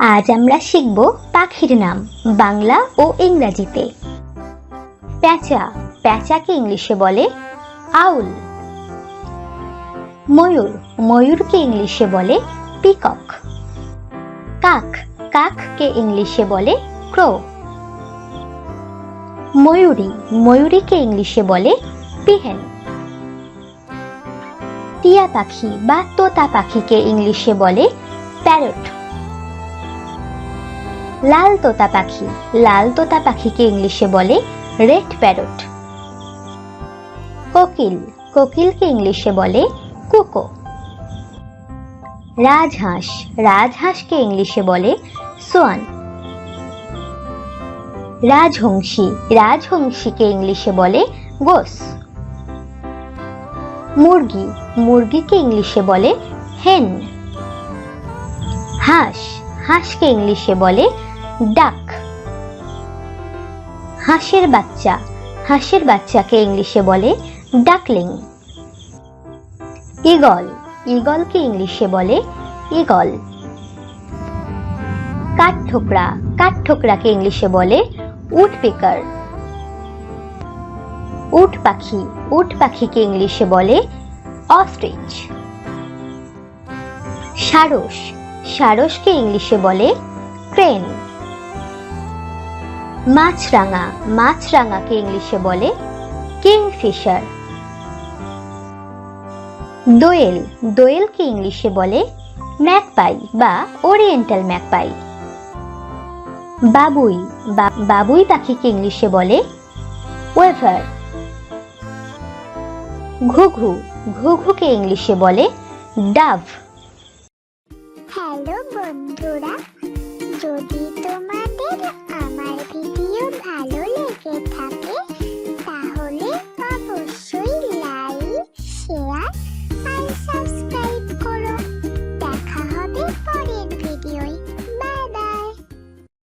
আজ আমরা শিখব পাখির নাম বাংলা ও ইংরেজিতে। পেঁচা, পেঁচাকে ইংলিশে বলে আউল। ময়ূর, ময়ূরকে ইংলিশে বলে পিকক। কাক, কাককে ইংলিশে বলে ক্রো। ময়ূরী, ময়ূরীকে ইংলিশে বলে পিহেন। টিয়া পাখি বা তোতা পাখিকে ইংলিশে বলে প্যারট। লাল তোতা পাখি, লাল তোতা পাখিকে ইংলিশে বলে রেড প্যারট। কোকিল, কোকিলকে ইংলিশে বলে কুকো। রাজহাঁস, রাজহাঁসকে ইংলিশে বলে সোয়ান। রাজহংসী, রাজহংসীকে ইংলিশে বলে গোস। মুরগি, মুরগিকে ইংলিশে বলে হেন। হাঁস, হাঁসকে ইংলিশে বলে ডাক। হাঁসের বাচ্চা, হাঁসের বাচ্চাকে ইংলিশে বলে ডাকলিং। ঈগল, ঈগলকে ইংলিশে বলে ঈগল। কাঠঠোকরা, কাঠঠোকরাকে ইংলিশে বলে উডপেকার। উট পাখি, উট পাখিকে ইংলিশে বলে অস্ট্রিচ। সারস, সারসকে ইংলিশে বলে ক্রেন। মাছরাঙা, মাছরাঙাকে ইংলিশে বলে কিংফিশার। দোয়েল, দোয়েলকে ইংলিশে বলে ম্যাকপাই বা ওরিয়েন্টাল ম্যাকপাই। বাবুই, বাবুই পাখিকে ইংলিশে বলে ওয়েভার। ঘুঘু, ঘুঘুকে ইংলিশে বলে ডাভ। হ্যালো বন্ধুরা, যদি তোমার